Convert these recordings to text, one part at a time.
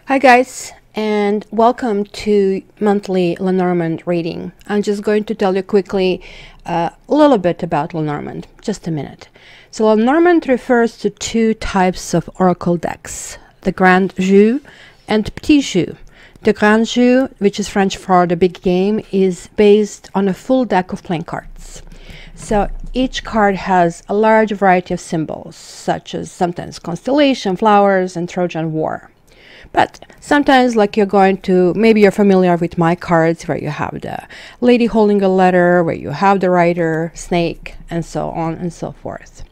Hi guys, and welcome to monthly Lenormand reading. I'm just going to tell you quickly a little bit about Lenormand, just a minute. So Lenormand refers to two types of oracle decks, the Grand Jeu and Petit Jeu. The Grand Jeu, which is French for the big game, is based on a full deck of playing cards. So each card has a large variety of symbols, such as sometimes constellation, flowers, and Trojan War. But sometimes, like maybe you're familiar with my cards, where you have the lady holding a letter, where you have the rider, snake, and so on and so forth.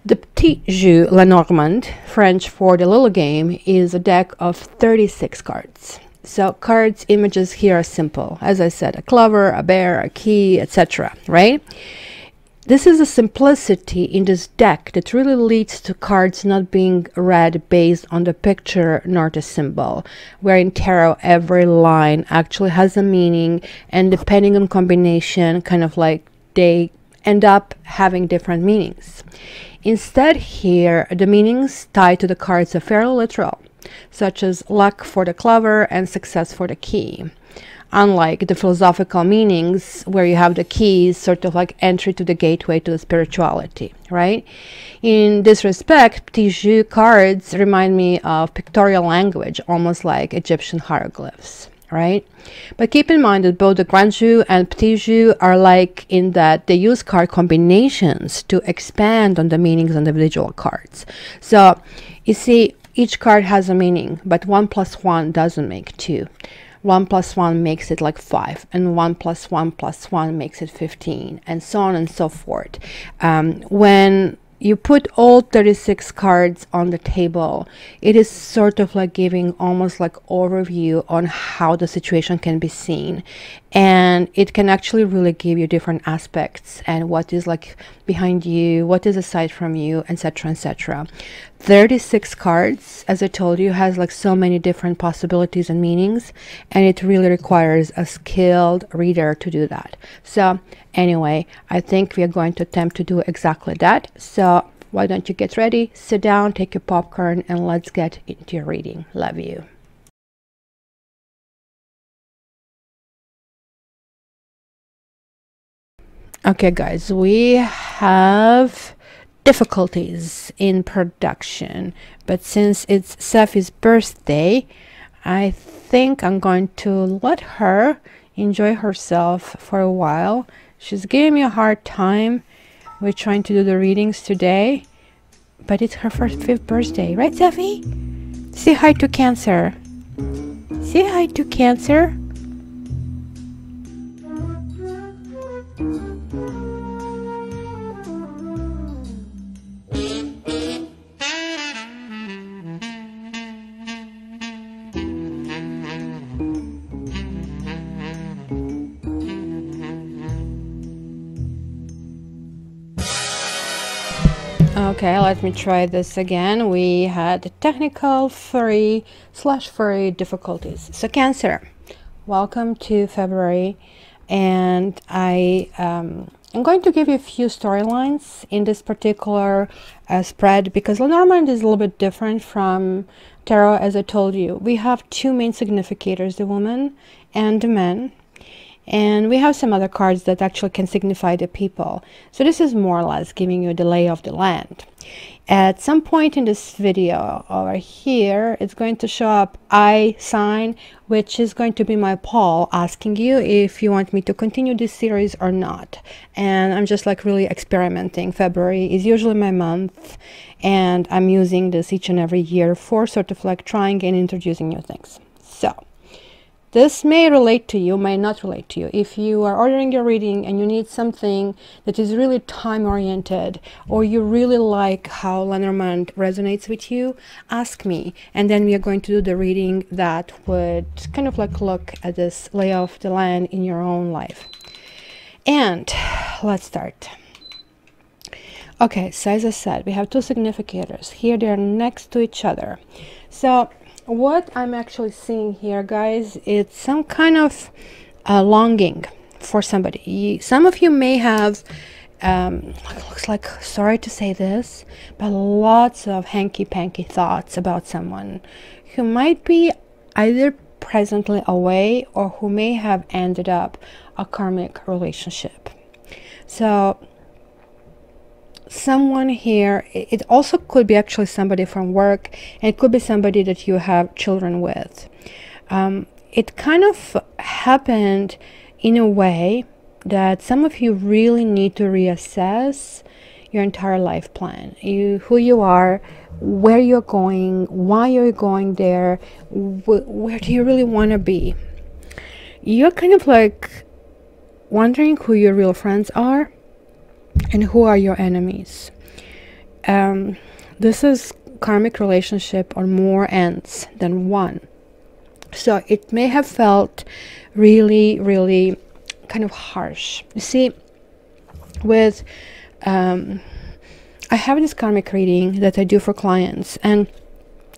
The Petit Jeu Lenormand, French for the little game, is a deck of 36 cards. So cards images here are simple. As I said, a clover, a bear, a key, etc. Right? This is a simplicity in this deck that really leads to cards not being read based on the picture nor the symbol, where in tarot every line actually has a meaning, and depending on combination, kind of like they end up having different meanings. Instead here, the meanings tied to the cards are fairly literal, such as luck for the clover and success for the key. Unlike the philosophical meanings, where you have the keys sort of like entry to the gateway to the spirituality, right? In this respect, Petit Jeu cards remind me of pictorial language, almost like Egyptian hieroglyphs, right? But keep in mind that both the Grand Jeu and Petit Jeu are like in that they use card combinations to expand on the meanings on the individual cards. So you see, each card has a meaning, but 1 + 1 doesn't make 2. 1 + 1 makes it like 5, and 1 + 1 + 1 makes it 15, and so on and so forth. When you put all 36 cards on the table, it is sort of like giving almost like overview on how the situation can be seen, and it can actually really give you different aspects and what is like behind you, what is aside from you, etc, etc. 36 cards, as I told you, has like so many different possibilities and meanings, and it really requires a skilled reader to do that. So anyway, I think we are going to attempt to do exactly that. So why don't you get ready, sit down, take your popcorn, and let's get into your reading. Love you. Okay guys, we have difficulties in production, but since it's Safi's birthday, I think I'm going to let her enjoy herself for a while. She's giving me a hard time. We're trying to do the readings today, but it's her 5th birthday, right, Safi? Say hi to Cancer. Say hi to Cancer. Okay, let me try this again. We had technical furry difficulties. So Cancer, welcome to February, and I'm going to give you a few storylines in this particular spread, because Lenormand is a little bit different from tarot. As I told you, we have two main significators, the woman and the man. And we have some other cards that actually can signify the people. So this is more or less giving you the lay of the land. At some point in this video over here, it's going to show up I sign, which is going to be my poll asking you if you want me to continue this series or not. And I'm just like really experimenting. February is usually my month, and I'm using this each and every year for sort of like trying and introducing new things. So this may relate to you, may not relate to you. If you are ordering your reading and you need something that is really time-oriented, or you really like how Lenormand resonates with you, ask me. And then we are going to do the reading that would kind of like look at this lay of the land in your own life. And let's start. Okay, so as I said, we have two significators. Here they are next to each other. So what I'm actually seeing here, guys, it's some kind of longing for somebody. Some of you may have looks like, sorry to say this, but lots of hanky-panky thoughts about someone who might be either presently away or who may have ended up a karmic relationship. So someone here, it also could be actually somebody from work, and it could be somebody that you have children with. It kind of happened in a way that some of you really need to reassess your entire life plan. Who you are, where you're going, why you're going there, where do you really want to be. You're kind of like wondering who your real friends are and who are your enemies. This is karmic relationship on more ends than one. So it may have felt really, really kind of harsh. You see, with I have this karmic reading that I do for clients, and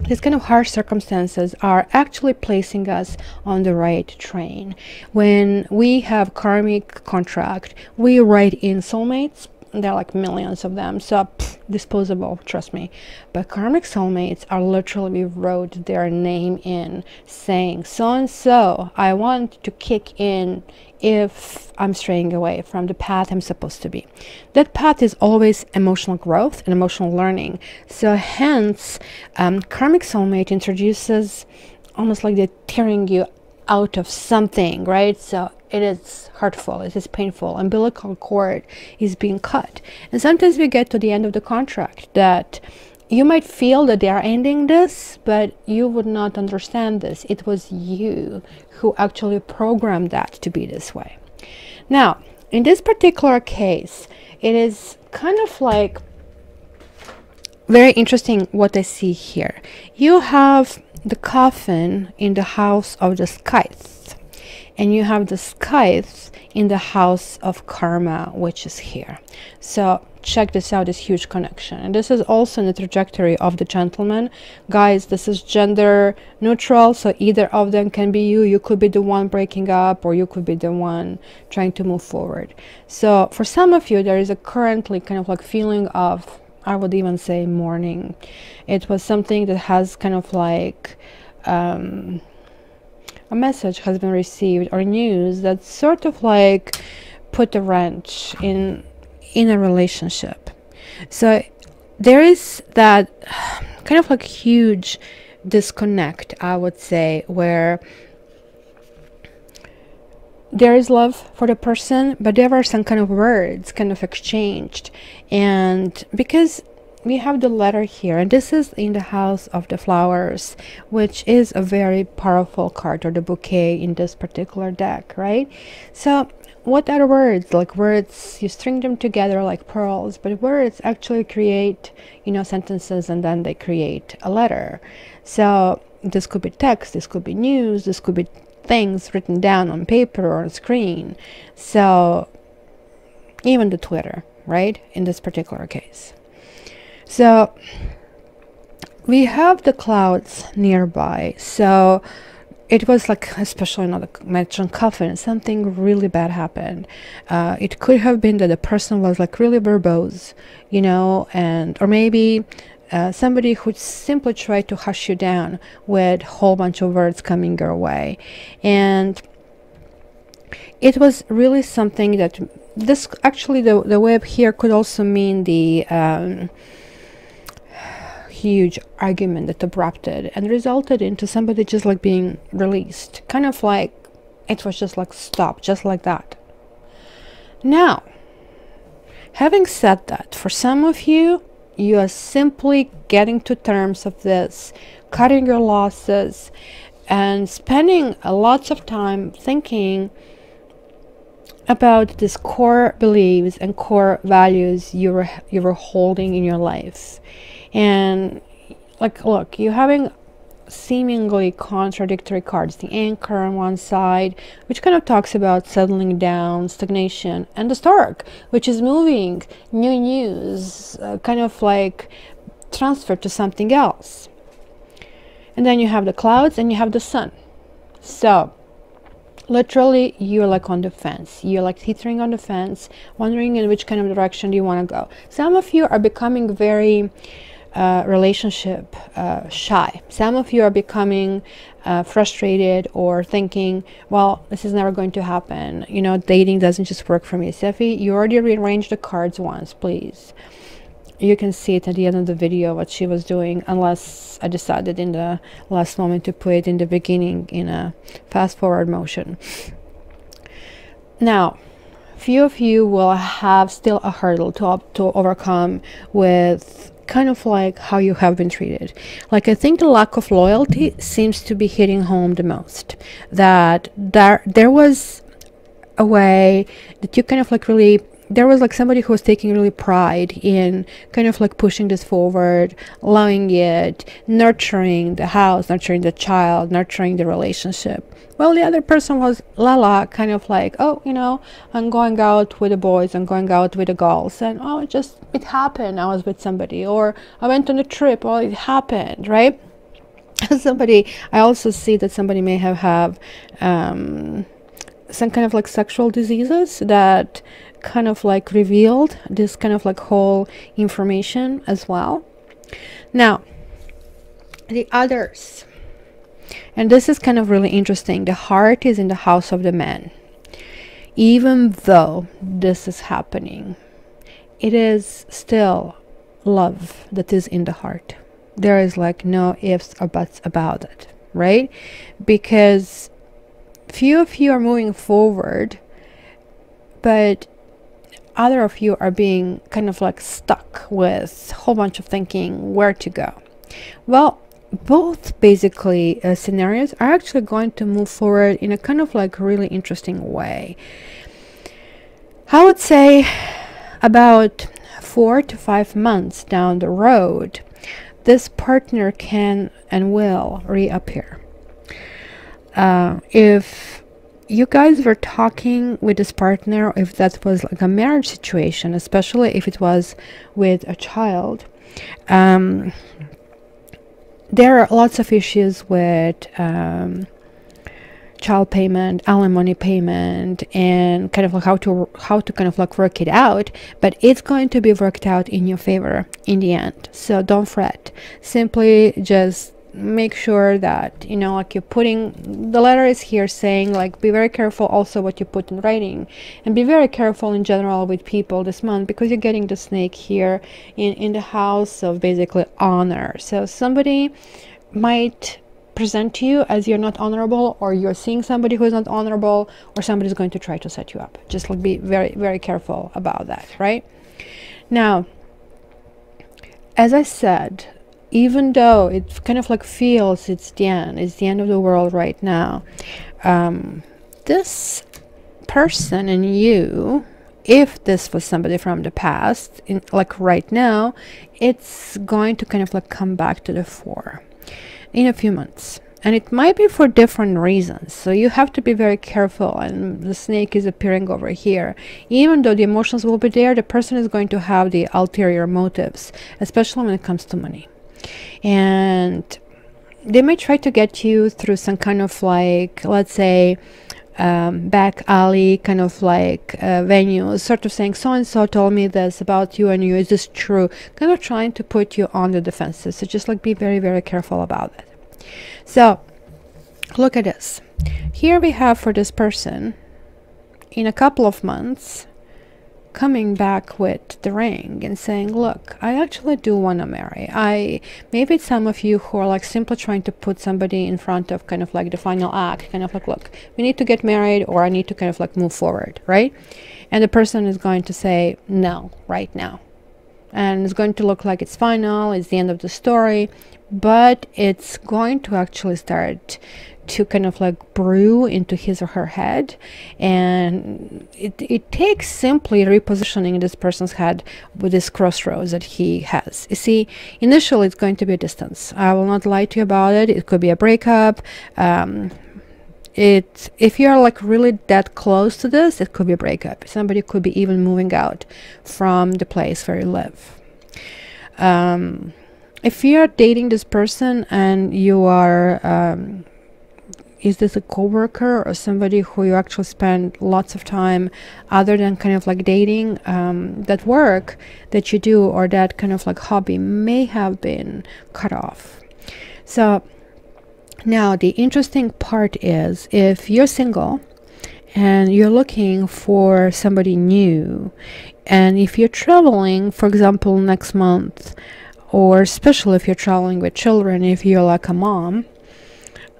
these kind of harsh circumstances are actually placing us on the right train. When we have karmic contract, we write in soulmates. There are like millions of them, so disposable, trust me. But karmic soulmates are literally, we wrote their name in, saying so and so I want to kick in if I'm straying away from the path I'm supposed to be. That path is always emotional growth and emotional learning. So hence karmic soulmate introduces almost like they're tearing you out of something, right? So it is hurtful, it is painful, umbilical cord is being cut. And sometimes we get to the end of the contract that you might feel that they are ending this, but you would not understand this. It was you who actually programmed that to be this way. Now, in this particular case, it is kind of like very interesting what I see here. You have the coffin in the house of the scythe, and you have the scythe in the house of karma, which is here. So check this out, this huge connection. And this is also in the trajectory of the gentleman. Guys, this is gender neutral, so either of them can be you. You could be the one breaking up, or you could be the one trying to move forward. So for some of you, there is a currently kind of like feeling of, I would even say, mourning. It was something that has kind of like a message has been received, or news that sort of like put a wrench in a relationship. So there is that kind of like huge disconnect, I would say, where there is love for the person, but there are some kind of words kind of exchanged. And because we have the letter here, and this is in the house of the flowers, which is a very powerful card, or the bouquet in this particular deck, right? So what are words? Like words, you string them together like pearls, but words actually create, you know, sentences, and then they create a letter. So this could be text, this could be news, this could be things written down on paper or on screen. So even the Twitter, right, in this particular case. So we have the clouds nearby. So it was like, especially not a mentioned coffin, something really bad happened. It could have been that the person was like really verbose, you know, and or maybe somebody who simply tried to hush you down with a whole bunch of words coming your way. And it was really something that this actually, the web here could also mean the huge argument that erupted and resulted into somebody just like being released, kind of like it was just like stopped, just like that. Now, having said that, for some of you, you are simply getting to terms of this, cutting your losses, and spending lots of time thinking about these core beliefs and core values you were holding in your life. And like, look, you're having seemingly contradictory cards. The Anchor on one side, which kind of talks about settling down, stagnation, and the Stork, which is moving, new news, kind of like transfer to something else. And then you have the clouds and you have the sun. So literally, you're like on the fence. You're like teetering on the fence, wondering in which kind of direction do you want to go. Some of you are becoming very relationship shy. Some of you are becoming frustrated or thinking, well, this is never going to happen. You know, dating doesn't just work for me. Seffi, you already rearranged the cards once, please. You can see it at the end of the video what she was doing, unless I decided in the last moment to put it in the beginning in a fast forward motion. Now, few of you will have still a hurdle to overcome with kind of like how you have been treated. Like, I think the lack of loyalty seems to be hitting home the most. That there was a way that you kind of like really, there was like somebody who was taking really pride in kind of like pushing this forward, allowing it, nurturing the house, nurturing the child, nurturing the relationship. Well, the other person was Lala, kind of like, oh, you know, I'm going out with the boys, I'm going out with the girls, and oh, it happened, I was with somebody, or I went on a trip, oh, it happened, right? I also see that somebody may have some kind of like sexual diseases that kind of like revealed this kind of like whole information as well. Now, the others, and this is kind of really interesting. The heart is in the house of the man. Even though this is happening, it is still love that is in the heart. There is like no ifs or buts about it, right? Because few of you are moving forward, but other of you are being kind of like stuck with a whole bunch of thinking where to go. Well, both basically scenarios are actually going to move forward in a kind of like really interesting way. I would say about 4 to 5 months down the road, this partner can and will reappear. If you guys were talking with this partner, if that was like a marriage situation, especially if it was with a child, there are lots of issues with child payment, alimony payment, and kind of like how to kind of like work it out, but it's going to be worked out in your favor in the end. So don't fret. Simply just make sure that, you know, like you're putting, the letter is here saying like be very careful also what you put in writing, and be very careful in general with people this month, because you're getting the snake here in the house of basically honor. So somebody might present to you as you're not honorable, or you're seeing somebody who is not honorable, or somebody's going to try to set you up. Just like be very, very careful about that, right? Now, as I said, even though it kind of like feels it's the end of the world right now, this person and you, if this was somebody from the past, like right now, it's going to kind of like come back to the fore in a few months. And it might be for different reasons, so you have to be very careful. And the snake is appearing over here. Even though the emotions will be there, the person is going to have the ulterior motives, especially when it comes to money. And they may try to get you through some kind of like, let's say, back alley kind of like venue, sort of saying so and so told me this about you and you, is this true? Kind of trying to put you on the defensive. So just like be very, very careful about it. So look at this. Here we have for this person in a couple of months coming back with the ring and saying, look, I actually do want to marry. Maybe it's some of you who are like simply trying to put somebody in front of kind of like the final act, kind of like, look, we need to get married, or I need to kind of like move forward, right? And the person is going to say no right now, and it's going to look like it's final, it's the end of the story, but it's going to actually start to kind of like brew into his or her head, and it takes simply repositioning this person's head with this crossroads that he has. You see, initially it's going to be a distance. I will not lie to you about it. It could be a breakup. If you're like really that close to this, it could be a breakup. Somebody could be even moving out from the place where you live. If you're dating this person and you are is this a coworker or somebody who you actually spend lots of time other than kind of like dating? That work that you do or that kind of like hobby may have been cut off. So now the interesting part is, if you're single and you're looking for somebody new, and if you're traveling, for example, next month, or especially if you're traveling with children, if you're like a mom,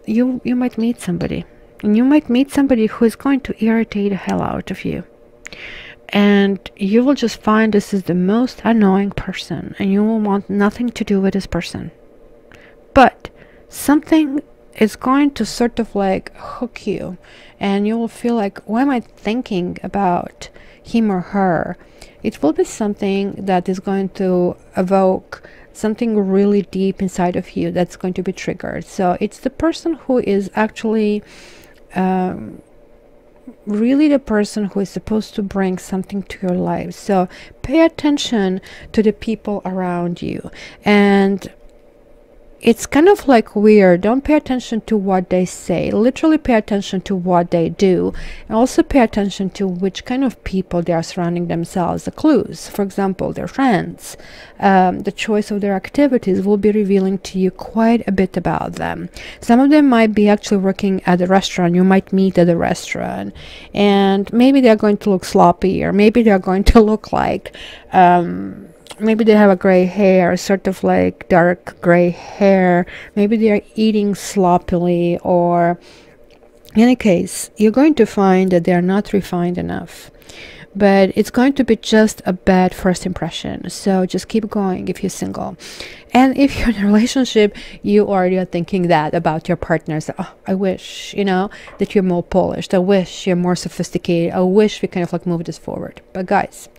you might meet somebody, and you might meet somebody who is going to irritate the hell out of you, and you will just find this is the most annoying person, and you will want nothing to do with this person. But something is going to sort of like hook you, and you will feel like, why am I thinking about him or her? It will be something that is going to evoke something really deep inside of you that's going to be triggered. So it's the person who is actually really the person who is supposed to bring something to your life. So pay attention to the people around you. And it's kind of like weird. Don't pay attention to what they say. Literally pay attention to what they do. And also pay attention to which kind of people they are surrounding themselves. The clues, for example, their friends, the choice of their activities will be revealing to you quite a bit about them. Some of them might be actually working at a restaurant. You might meet at a restaurant. And maybe they're going to look sloppy, or maybe they're going to look like... maybe they have a gray hair, sort of like dark gray hair. Maybe they are eating sloppily, or in any case, you're going to find that they are not refined enough. But it's going to be just a bad first impression. So just keep going if you're single. And if you're in a relationship, you already are thinking that about your partners. Oh, I wish, you know, that you're more polished. I wish you're more sophisticated. I wish we kind of like move this forward. But guys,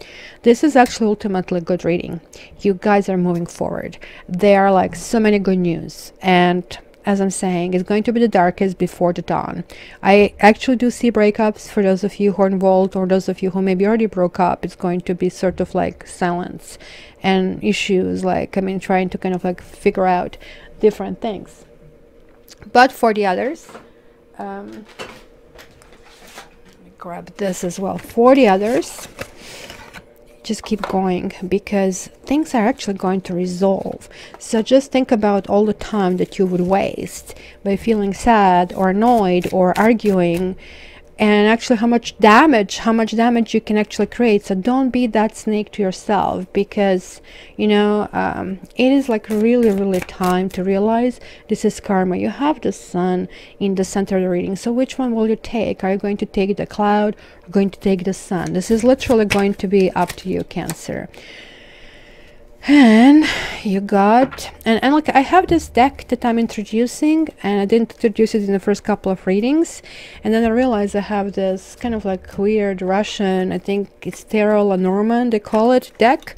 this is actually ultimately good reading. You guys are moving forward. There are like so many good news. And as I'm saying, it's going to be the darkest before the dawn. I actually do see breakups for those of you who are involved, or those of you who maybe already broke up. It's going to be sort of like silence and issues, like, I mean, trying to kind of like figure out different things. But for the others, let me grab this as well. For the others, just keep going, because things are actually going to resolve. So just think about all the time that you would waste by feeling sad or annoyed or arguing, and actually how much damage you can actually create. So don't be that snake to yourself, because you know, it is like really time to realize this is karma. You have the sun in the center of the reading, so which one will you take? Are you going to take the cloud or going to take the sun? This is literally going to be up to you, Cancer. And you got, and like, I have this deck that I'm introducing, and I didn't introduce it in the first couple of readings, and then I realized I have this kind of like weird Russian, I think it's LENORMAND they call it, deck.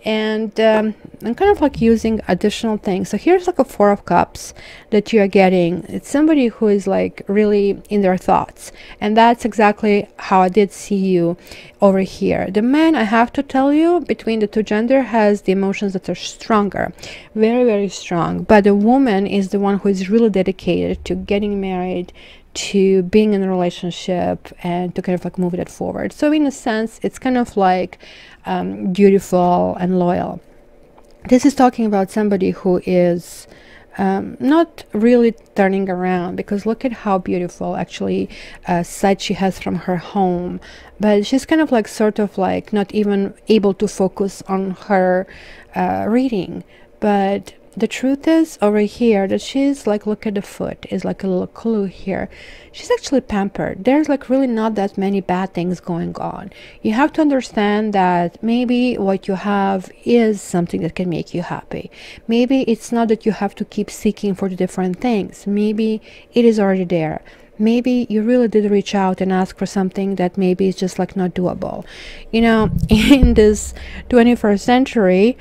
And I'm kind of like using additional things. So here's like a 4 of Cups that you are getting. It's somebody who is like really in their thoughts, and that's exactly how I did see you over here. The man, I have to tell you, between the two gender, has the emotions that are stronger, very strong. But the woman is the one who is really dedicated to getting married, to being in a relationship, and to kind of like move that forward. So in a sense, it's kind of like dutiful and loyal. This is talking about somebody who is not really turning around, because look at how beautiful actually sight she has from her home, but she's kind of like sort of like not even able to focus on her reading. But the truth is over here that she's like, look at the foot, is like a little clue here. She's actually pampered. There's like really not that many bad things going on. You have to understand that maybe what you have is something that can make you happy. Maybe it's not that you have to keep seeking for the different things. Maybe it is already there. Maybe you really did reach out and ask for something that maybe is just like not doable. You know, in this 21st century,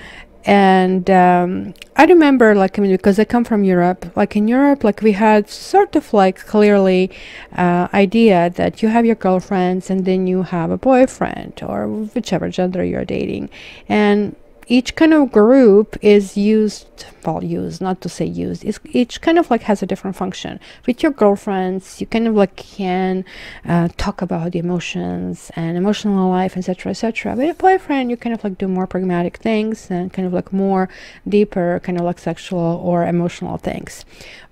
and I remember, like, I mean, because I come from Europe, like in Europe, like we had sort of like clearly idea that you have your girlfriends and then you have a boyfriend, or whichever gender you're dating, and each kind of group is used, well, used, not to say used, each kind of like has a different function. With your girlfriends, you kind of like can talk about the emotions and emotional life, etc., etc. With a boyfriend, you kind of like do more pragmatic things and kind of like more deeper kind of like sexual or emotional things.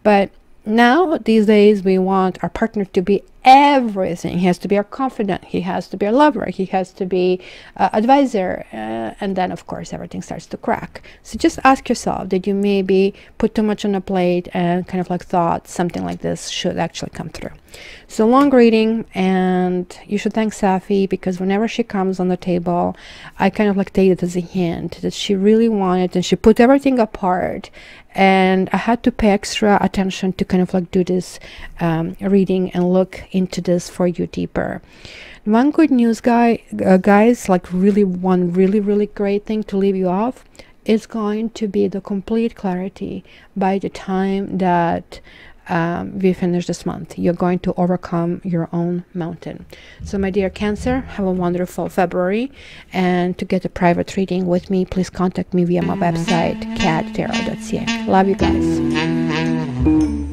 But now these days we want our partner to be everything. He has to be our confidant, he has to be our lover, he has to be advisor, and then of course everything starts to crack. So just ask yourself, did you maybe put too much on a plate and kind of like thought something like this should actually come through? So long reading, and you should thank Safi, because whenever she comes on the table, I kind of like take it as a hint that she really wanted, and she put everything apart, and I had to pay extra attention to kind of like do this reading and look into this for you deeper. One good news, guys, like really one really great thing to leave you off is going to be the complete clarity by the time that we finish this month. You're going to overcome your own mountain. So my dear Cancer, have a wonderful February, and to get a private reading with me, please contact me via my website, cattarot.ca. Love you guys.